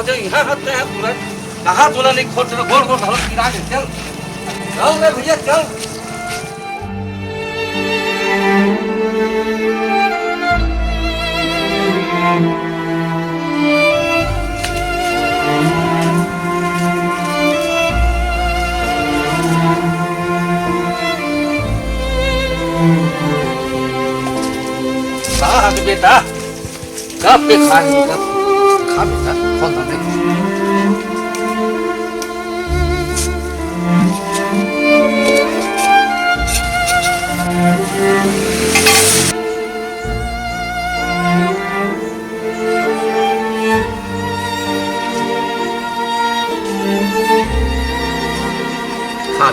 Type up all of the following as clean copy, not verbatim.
भाजा यहाँ हटते हैं पूरा कहाँ तोला नहीं खोल चलो गोल गोल घरों गिरा के चल चल रे भैया चल कहाँ बेटा कब पे खा बेटा खोल दे खा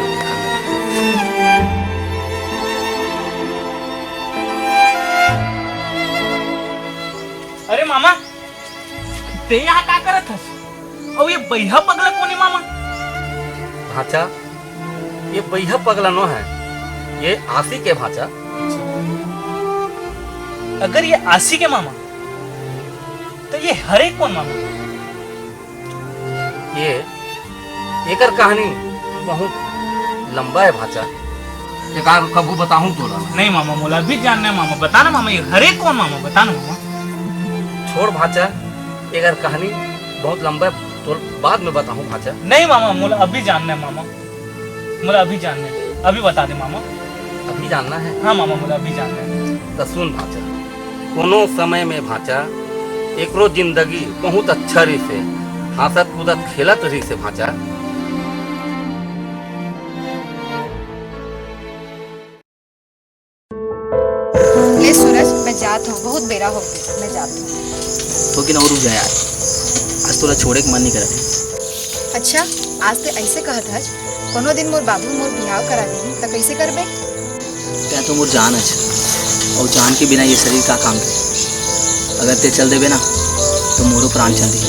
अरे मामा ते यहाँ का करत हस और ये बैहा पगला कोनी मामा भाचा ये बैहा पगला नो है ये आसी के भाचा अगर ये आसी के मामा तो ये हरे कौन मामा ये एकर कहानी बहुत लंबा है भाचा एक आर कबू बताऊं तोला नहीं मामा मोला भी जानना है मामा बता ना मामा ये हरे कौन मामा बता ना मामा छोड़ भाचा एकर कहानी बहुत लंबा है तो बाद में बताऊं भाचा नहीं मामा मोला अभी जानना है मामा मोला अभी जानना है अभी बता दे मामा अभी जानना है हाँ मामा मोला अभी जानना है तो सुन भाचा कोनो समय में भाचा एकरो जिंदगी बहुत अच्छा रही से हंसत कूदत खेलत रही से भाचा ले सूरज मैं जात हूँ बहुत बेरा हो गया मैं जात हूँ तो कि ना रुक जाए यार आज तोरा छोड़े के मन नहीं करत अच्छा आज ते ऐसे कहत हज कोनो दिन मोर बाबू मोर बिहाव करा देही त कैसे करबे क्या तो मोर जान है और जान के बिना ये शरीर का काम है अगर ते चल देबे ना तो मोरो प्राण चल दे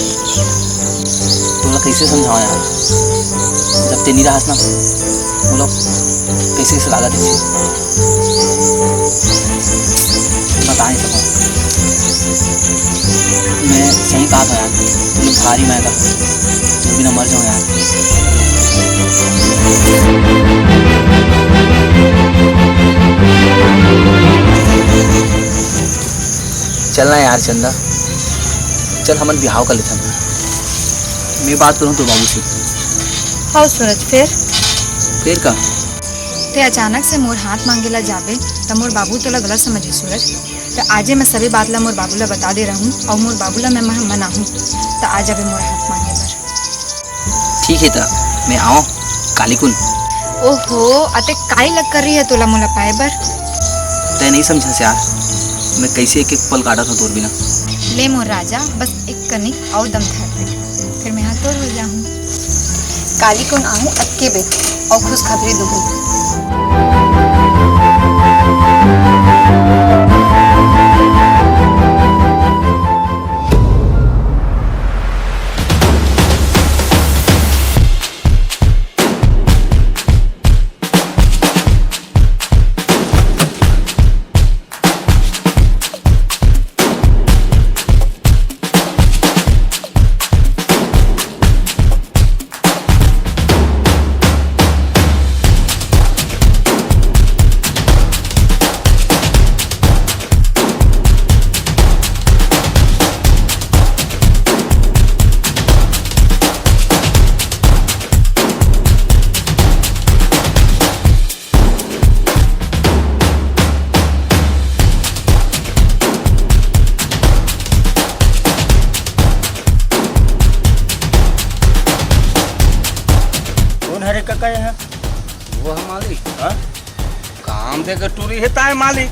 तोला कैसे समझाओ यार जब ते नहीं रहस ना बोलो कैसे से लागत है बता नहीं सकूँ मैं सही कहा था यार तुम भारी मैं तो बिना मर जाऊँ यार चलना यार चंदा चल हमन बिहाव कर लेते मैं बात करूँ तो बाबू से हाँ सूरज फिर का ते अचानक से मोर हाथ मांगेला जाबे त मोर बाबू तोला गलत समझे सूरज तो आजे मैं सभी बात ला मोर बाबू ला बता दे रहूँ और मोर बाबू ला मैं मनाहूँ तो आज अबे मोर हाथ मांगे बर ठीक है ता मैं आओ कालीकुन ओहो अते काई लग कर रही है तोला मोला पाए बर तय नहीं समझा से यार मैं कैसे एक एक पल काटा था तोर बिना ले मोर राजा बस एक कनिक और दम धर दे फिर मैं यहाँ तोर हो जाऊँ कालीकुन आऊँ अक्के बेट और खुशखबरी दूँ वो है मालिक हाँ काम देकर टूरी है ताए मालिक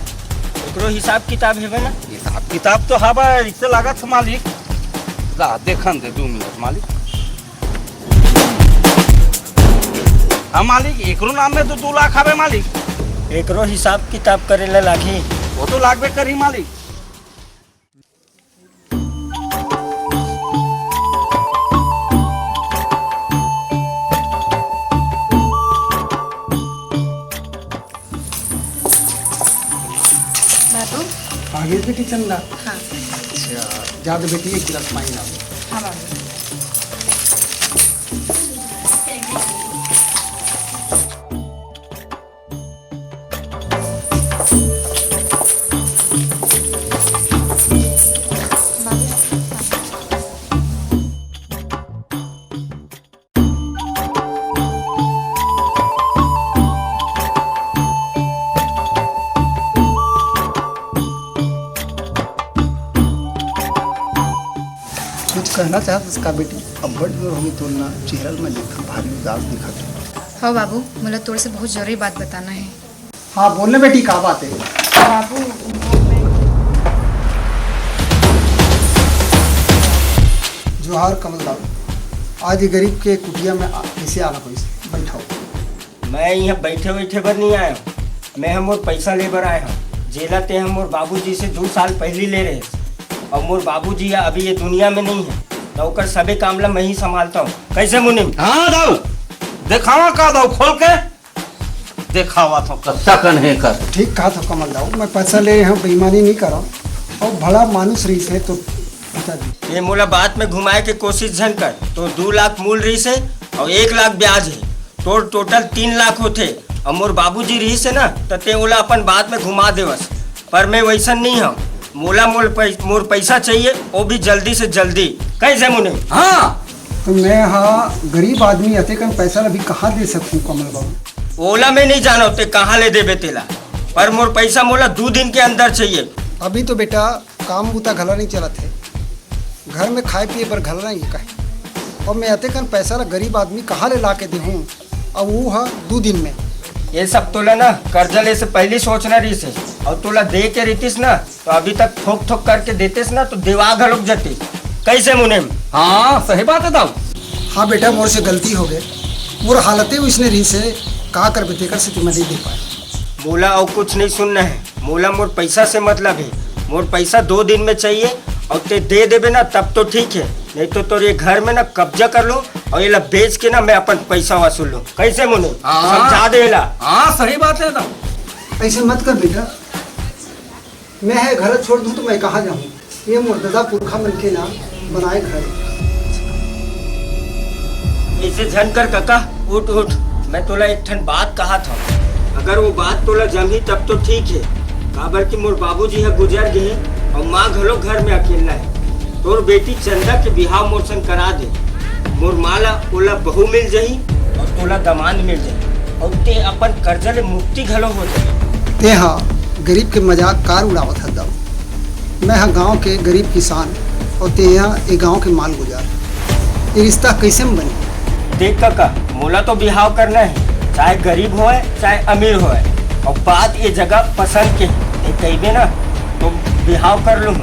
एकरो हिसाब किताब हेबे ना हिसाब किताब तो हवा इससे लागत है मालिक ला देखन दे 2 मिनट मालिक हाँ मालिक एकरो नाम में तो 2 लाख हवे मालिक एकरो हिसाब किताब करे ला लागी वो तो लागबे करी मालिक आगे बेटी चंदा हाँ अच्छा जा दे बेटी 1 गिलास पानी ला हाँ बाबू कहना चाहत उसका बेटी अब बड़ जोर होगी तो ना चेहरा में देखा भारी उदास दिखा तो। हाँ बाबू, मुझे तोड़ से बहुत जरूरी बात बताना है। हाँ बोलने बेटी का बात है। बाबू जोहार कमलदार, आज ये गरीब के कुटिया में कैसे आना कोई बैठाओ। मैं यहाँ बैठे बैठे बर नहीं आया हूँ, मैं हम और पैसा ले बर आया हूँ। जेला ते हम और बाबूजी से 2 साल पहले ले रहे और मोर बाबूजी अभी ये दुनिया में नहीं है तो ओकर सबे कामला मैं ही संभालता हूँ। कैसे मुनिम? हाँ दाऊ, दिखावा का दाऊ खोल के दिखावा तो कच्चा कन है कर। ठीक कहा था कमलदार, मैं पैसा ले रहा हूँ, बेईमानी नहीं कर रहा हूँ और भला मानुस रही से तो बता दी। ये मोला बात में घुमाए के कोशिश झन कर। तो 2 लाख मूल रही से और 1 लाख ब्याज है, तो टोटल 3 लाख होते। और मोर बाबूजी रही से ना तो ते ओला अपन बात में घुमा देवस, पर मैं वैसा नहीं हूँ। मोला मोर पैसा चाहिए वो भी जल्दी से जल्दी। कैसे मुनिम? हाँ तो मैं हाँ गरीब आदमी अते कन पैसा अभी कहाँ दे सकूँ कमल बाबू? ओला में नहीं जाना होते कहाँ ले देबे तेला, पर मोर पैसा मोला 2 दिन के अंदर चाहिए। अभी तो बेटा काम बूता घला नहीं चलत है, घर में खाए पिए पर घलना ही कहे, और मैं अते कन पैसा ला गरीब आदमी कहाँ ले ला के देहूँ, अब वो है 2 दिन में। ये सब तोला ना कर्जा ले से पहले सोचना रही से, और तोला दे के रहतीस ना तो अभी तक ठोक ठोक करके देतेस ना तो दिमाग हलुक जाती। कैसे मुनिम? हाँ सही बात है दाऊ। हाँ बेटा मोर से गलती हो गई, मोर हालतें उसने रही से का कर बेटेकर से तुम्हें नहीं दे पाए। मोला और कुछ नहीं सुनना है, मोला मोर पैसा से मतलब है। मोर पैसा 2 दिन में चाहिए और ते दे देबे ना तब तो ठीक है, नहीं तो तोर ये घर में ना कब्जा कर लो और ये ला बेच के ना मैं अपन पैसा वसूल लूँ। कैसे मुनिम? हाँ। समझा देला। हाँ सही बात है दाऊ। ऐसे मत कर बेटा, मैं है घर छोड़ दूँ तो मैं कहाँ जाऊँ? ये मुर्तजा पुरखा मन के ना बनाए घर। इसे झन कर काका, उठ उठ। मैं तोला एक ठन बात कहा था, अगर वो बात तोला जमी तब तो ठीक है, काबर की मोर बाबूजी है गुजर गए और माँ घलो घर में अकेला है। तोर बेटी चंदा के बिहाव मोरसन करा दे, मोर माला ओला बहू मिल जाही और तोला दामाद मिल जाही और ते अपन कर्जा ले मुक्ति घलो हो जाही। ते हाँ गरीब के मजाक कार उड़ावत है दाऊ। मैं हाँ गांव के गरीब किसान और ते यहाँ ये गांव के माल गुजार, ये रिश्ता कैसे में बने? देख काका, मोला तो बिहाव करना है, चाहे गरीब होए चाहे अमीर होए, और बात ये जगह पसंद के है। कहिबे ना तो बिहाव कर लूँ,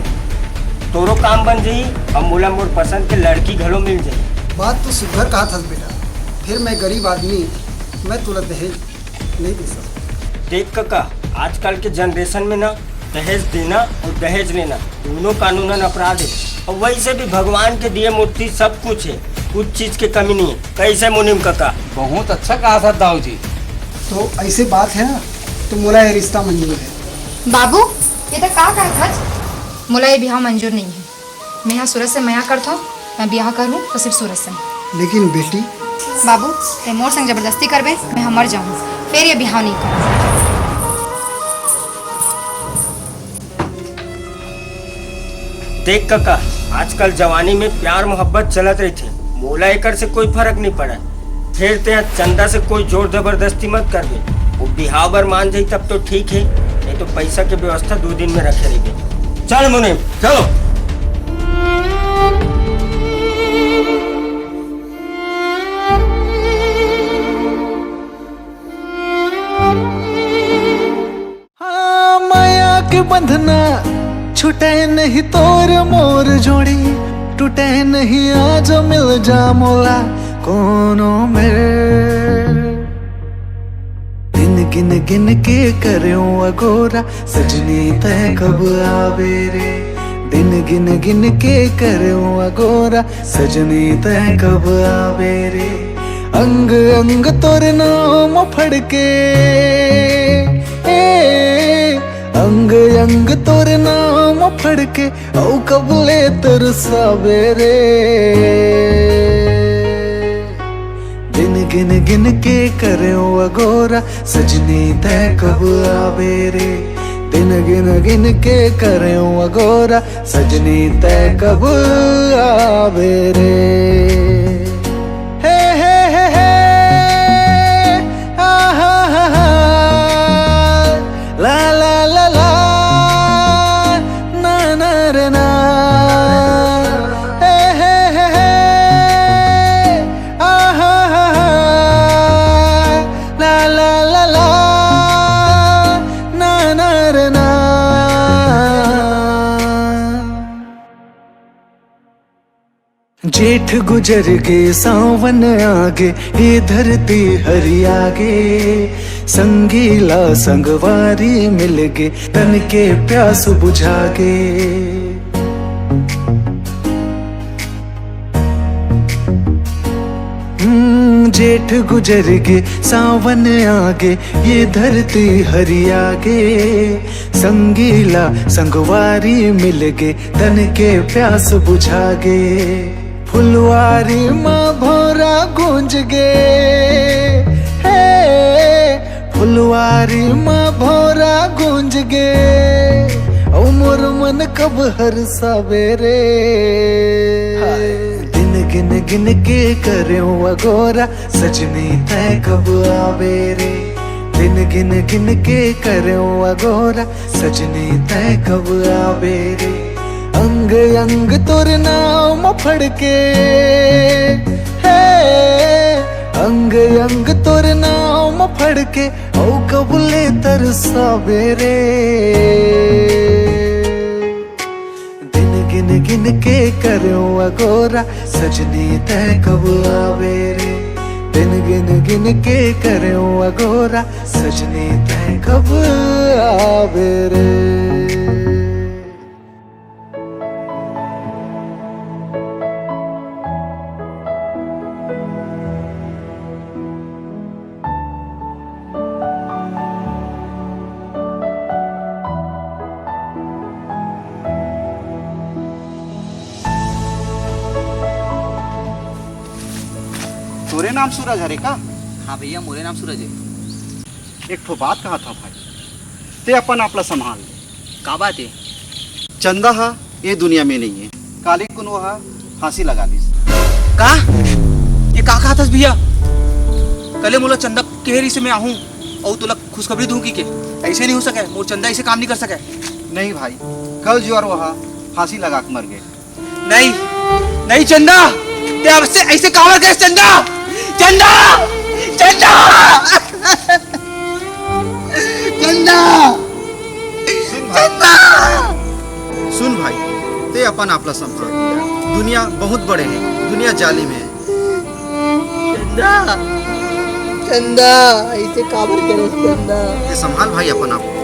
तोरो काम बन जाई और मोला मोर पसंद के लड़की घलो मिल जाई। बात तो सुधर कहा था बेटा, फिर मैं गरीब आदमी, मैं तुला दहेज नहीं दे सकता। देख काका, आजकल के जनरेशन में ना दहेज देना और दहेज लेना दोनों कानूनन अपराध है, और वैसे भी भगवान के दिए मूर्ति सब कुछ है, कुछ चीज की कमी नहीं है। कैसे मुनिम काका? बहुत अच्छा कहा था दाऊ जी। तो ऐसे बात है ना तो मोला ये रिश्ता मंजूर है। बाबू ये तो का कहत, मुला ये ब्याह मंजूर नहीं है। मैं यहाँ सूरज से मया करता हूँ, मैं ब्याह करूँ तो सिर्फ सूरज से। लेकिन बेटी बाबू ते मोर संग जबरदस्ती करबे, मैं हम मर जाऊँ, फिर ये ब्याह नहीं करूँ। देख काका, आजकल जवानी में प्यार मोहब्बत चलत रही थे, मोला एकर से कोई फर्क नहीं पड़ा। फिर ते चंदा से कोई जोर जबरदस्ती मत कर दे, वो बिहाव बर मान जाई तब तो ठीक है, नहीं तो पैसा की व्यवस्था 2 दिन में रखे रही। चल मुनिम चलो। हाँ माया के बंधना छूटे नहीं तोर मोर जोड़ी, टूटे नहीं आज मिल जा मोला कोनो मेर। दिन गिन गिन के करूं अगोरा सजनी तय कब आवे रे, दिन गिन गिन के करूं अगोरा सजनी तय कब आवे रे। अंग अंग तोर नाम फड़के अंग अंग तोर नाम फड़के औ कबले तरसावे रे। दिन गिन गिन के करूं अगोरा सजनी तय कब आवे रे, दिन गिन गिन के करूं अगोरा सजनी तय कब आवे रे। जेठ गुजर के सावन आगे, ये धरती हरी आगे, संगीला संगवारी मिल गे, तन के प्यास बुझागे। जेठ गुजर के सावन आगे, ये धरती हरी आगे, संगीला संगवारी मिल गे, तन के प्यास बुझागे। फुलवारी माँ भोरा गूंज गे, हे फुलवारी माँ भोरा गूंज गे, ओ मोर मन कब हर सवेरे। गिन गिन के करूं अगोरा, सजनी तय कब आवे रे। दिन गिन गिन के करूं अगोरा, सजनी तय कब आवे रे। अंग अंग तोर नाम फड़के, हे अंग अंग तोर नाम फड़के, ओ कबूले तरसावे रे। गिन गिन के करूं अगोरा, सजनी तय कब आवे रे। दिन गिन गिन के करूं अगोरा, सजनी तय कब आवे रे। तोरे नाम सूरज हरे का? हाँ भैया, मोरे नाम सूरज है। एक ठो बात कहा था भाई, ते अपन आपला संभाल। का बात है? चंदा हा ये दुनिया में नहीं है, काली कुनो हा फांसी लगा दी। का ये का कहा था भैया? कले मोला चंदा केहरी से मैं आहूं और तुला खुशखबरी दूं की के ऐसे नहीं हो सके, मोर चंदा ऐसे काम नहीं कर सके। नहीं भाई, कल जो और वहा फांसी लगा के मर गए। नहीं नहीं चंदा, ते अब से ऐसे काम कर चंदा, चंदा चंदा चंदा चंदा। सुन भाई, ते अपन आपला संभाल। दुनिया बहुत बड़े है, दुनिया जालिम है। चंदा चंदा ऐसे काबर करे चंदा। ते संभाल भाई अपन आप।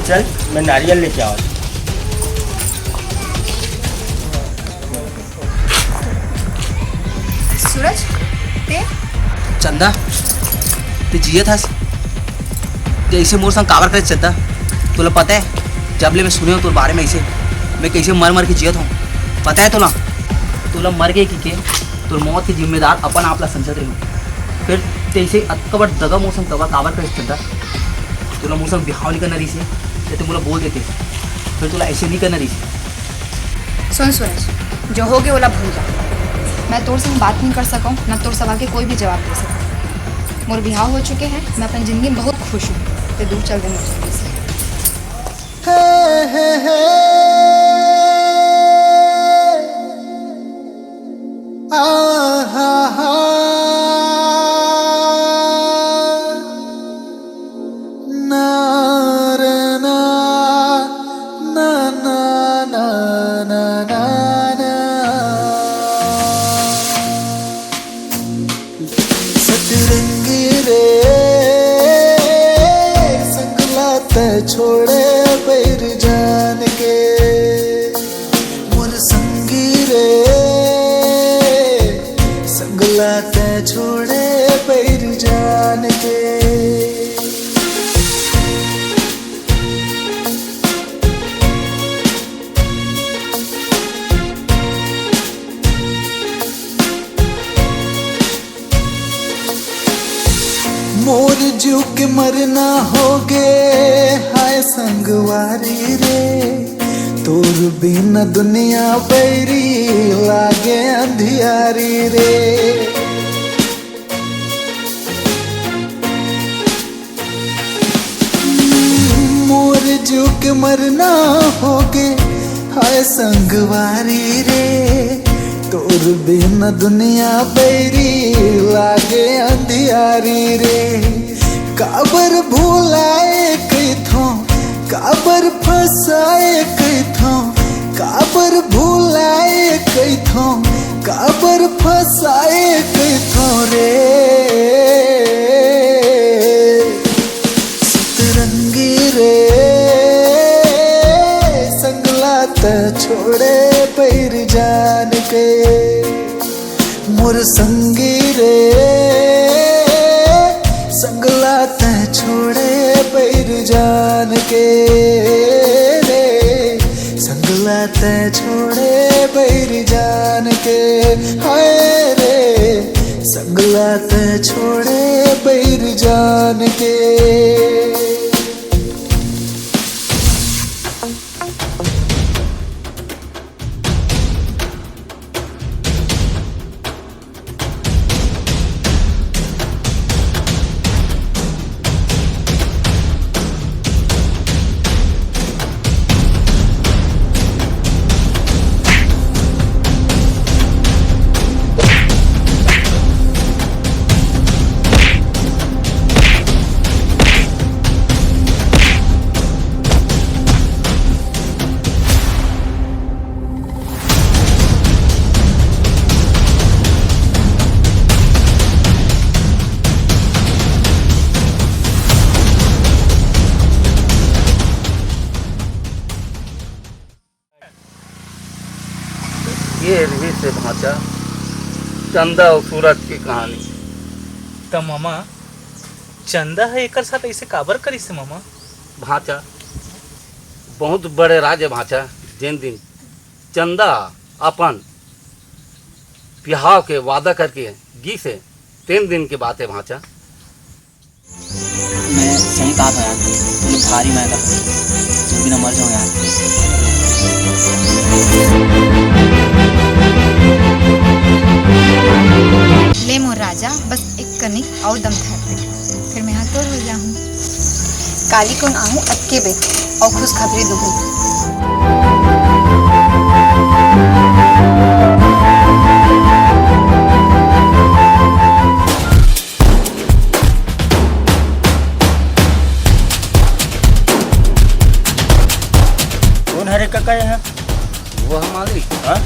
चल मैं नारियल लेके आऊँ। सूरज ते चंदा, ते जिया था ते ऐसे मोर संग काबर करे चंदा? तुला पता है जब ले मैं सुने हूँ तुर बारे में ऐसे मैं कैसे मर मर के जियत हूँ, पता है तुला? तुला मर गए कि के तुर मौत की जिम्मेदार अपन आपला समझत रही। फिर तैसे अतकबर दगा मोर संग तवा काबर करे चंदा? तुला मोर संग बिहाव नहीं करना रही से, तो तुम बोल देते फिर तुला ऐसे नहीं करना रही से। सुन सूरज, जो हो गया वाला भूल जा। मैं तोर से बात नहीं कर सकूँ, ना तोर सवाल के कोई भी जवाब दे सकूँ। मोर बिहाव हो चुके हैं, मैं अपनी ज़िंदगी में बहुत खुश हूँ। तो दूर चल दे मुझे से। सतरंगी मरना होगे हाय संगवारी रे, तोर बिना दुनिया बैरी लागे अंधियारी रे। मोर जो के मरना होगे हाय संगवारी रे, तोर बिना दुनिया बैरी लागे अंधियारी रे। काबर भूलाए कैथो, काबर फसाए कैथो, काबर भूलाए कैथो, काबर फसाए कैथो रे। सतरंगी रे संगलात छोड़े पैर जान के, मोर संगी रे संगलात छोड़े पैर जान के रे, संगलात छोड़े पैर जान के। हाय रे संगलात छोड़े पैर जान के। ये रही से भांचा चंदा और सूरज की कहानी। तो मामा चंदा है एक साथ ऐसे काबर करी से मामा? भांचा बहुत बड़े राज भांचा, जिन दिन चंदा अपन बिहाव के वादा करके गी से 3 दिन की बात है भांचा। मैं सही कहा था यार, तुमने भारी मैं कर जो भी ना मर जाऊँ यार। ले मोर राजा बस एक कनिक और दम धर दे, फिर मैं यहाँ तोड़ हो जाऊँ। काली कौन आहूँ अटके बे और खुशखबरी दूँ। कौन हरे काका यहाँ? वो है मालिक। हाँ?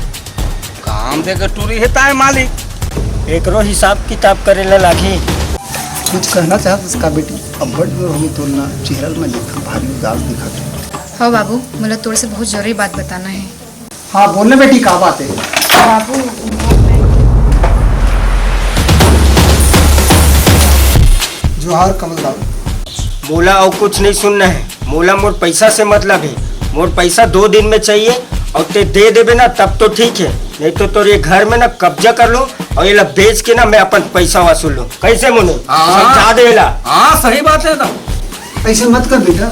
काम से टूरी है ताए मालिक। एकरो हिसाब किताब करे ला लागी। कुछ कहना चाहत उसका बेटी? अब बड़ जोर होगी तो ना चेहरा में देखा भारी उदास दिखा तो। हाँ बाबू, मुझे तोड़ से बहुत जरूरी बात बताना है। हाँ बोलने बेटी, क्या बात है? बाबू जोहार कमलदार। मोला और कुछ नहीं सुनना है। मोला मोर पैसा से मतलब है। मोर पैसा 2 दिन में चाहिए और ते दे देबे ना तब तो ठीक है, नहीं तो तोर ये घर में ना कब्जा कर लूं और ये ला बेच के ना मैं अपन पैसा वसूल लूं। कैसे मुने? समझा देला। हाँ सही बात है तो। ऐसे मत कर बेटा,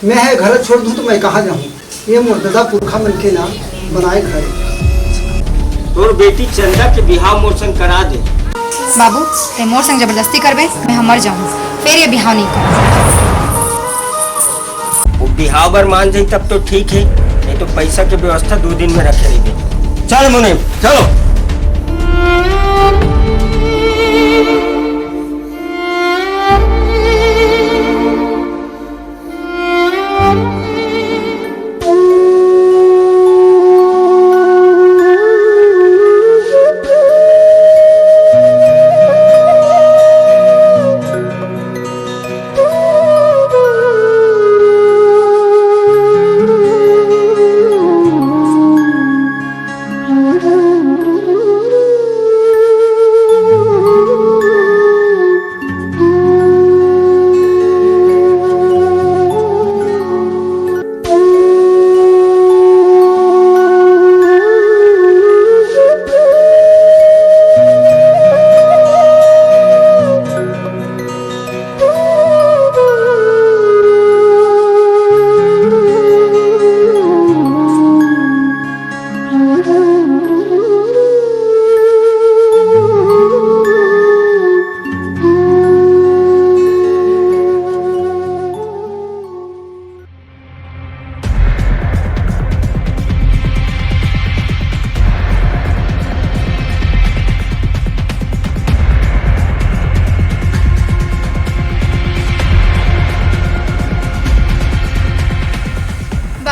मैं है घर छोड़ दूँ तो मैं कहाँ जाऊँ? ये मोर दादा पुरखा मन के नाम बनाए घर। तोर बेटी चंदा के बिहाव मोर संग करा दे। बाबू ते मोर संग जबरदस्ती करबे मैं मर जाऊँ, फिर ये बिहाव नहीं कर। वो बिहाव बर मान जाई तब तो ठीक है, नहीं तो पैसा के व्यवस्था 2 दिन में रखे रहेगी। चल मुने चलो।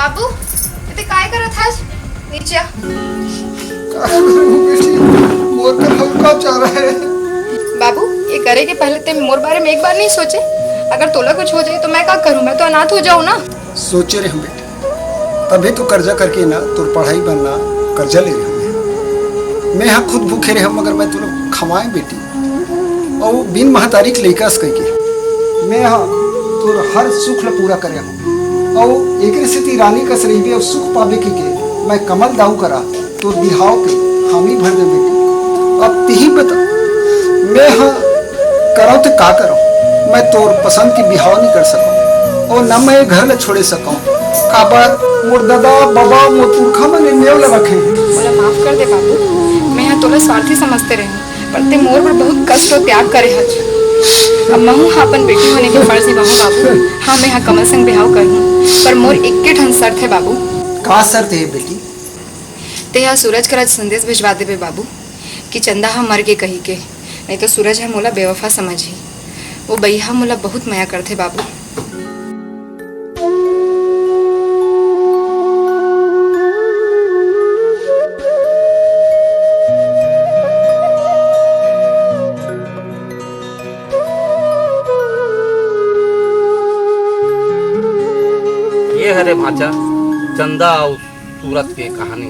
बाबू ते काय करत हास नीचे आ। का करूं बेटी, मोर का हल्का चाह रहा है। बाबू ये करे के पहले ते मोर बारे में एक बार नहीं सोचे? अगर तोला कुछ हो जाए तो मैं क्या करूं? मैं तो अनाथ हो जाऊं ना। सोचे रहे हम बेटी, तभी तो कर्जा करके ना तोर पढ़ाई बनना कर्जा ले रहे हम। मैं यहाँ खुद भूखे रहे मगर मैं तुला खवाए बेटी, और वो बिन महतारी के लइका से कह के मैं यहाँ तोर हर सुख ल पूरा करे हूँ। और एक स्थिति रानी कस रही और सुख पावे के मैं कमल दाऊ करा तो बिहाव के हामी भर दे बेटी। अब ती बता मैं यहाँ कराऊँ तो का कराऊँ? मैं तोर पसंद की बिहाव नहीं कर सकूँ और न मैं घर न छोड़े सकूँ। काबर मोर दादा बाबा मोर पुरखा मैंने नेव लगा रखे हैं। बोला माफ कर दे बाबू, मैं यहाँ तोला स्वार्थी समझते रही, पर ते मोर पर बहुत कष्ट और त्याग करे हज। अब मैं हूँ अपन बेटी होने के फर्ज निभाऊँ बाबू। हाँ मैं यहाँ कमल संग बिहाव करूँ, पर मोर इक्के ठन शर्त है बाबू। का शर्त है बेटी? ते यहाँ सूरज का संदेश भिजवा देबे बाबू कि चंदा हम मर के कही के, नहीं तो सूरज है मोला बेवफा समझी। वो बैहा मोला बहुत माया करते बाबू। ये है रे भाचा चंदा और सूरत की कहानी।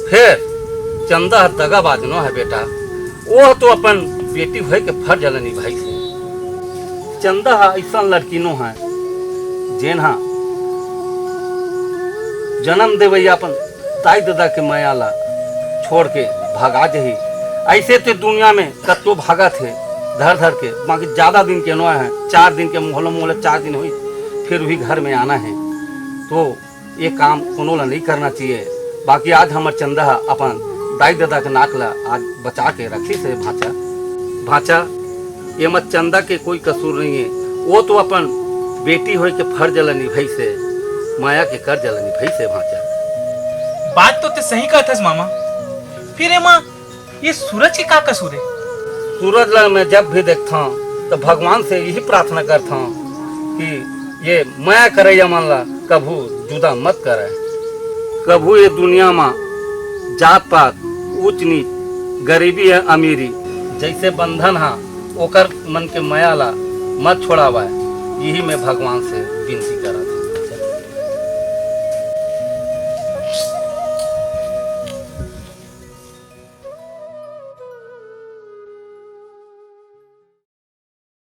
फिर चंदा दगाबाज न है बेटा, वो तो अपन बेटी भई के फर्ज ल निभाई से। चंदा ऐसा लड़की नो है जेना जन्म देवे अपन दाई दादा के माया ला छोड़ के भागा जही। ऐसे तो दुनिया में कतो भागा थे धर धर के, बाकी ज्यादा दिन के नो है, 4 दिन के मोहल्ला मोहल्ला 4 दिन हुई फिर भी घर में आना है। तो ये काम कोनो ला नहीं करना चाहिए। बाकी आज हमार चंदा अपन दाई दादा के नाक ला आज बचा के रखी से भाचा। भाचा ये मत चंदा के कोई कसूर नहीं है, वो तो अपन बेटी हो के फर्ज ला निभाई से, माया के कर्ज ला निभाई से भाचा। बात तो ते सही कहतस मामा। फिर एमा ये सूरज के का कसूर है? सूरज ला मैं जब भी देखता हूँ तो भगवान से यही प्रार्थना करता हूँ कि ये माया करे या मान ला कभू जुदा मत करे। कभू ये दुनिया में जात पात ऊंच नीच गरीबी है अमीरी जैसे बंधन है ओकर मन के माया ला मत छोड़ावा। यही मैं भगवान से विनती करा।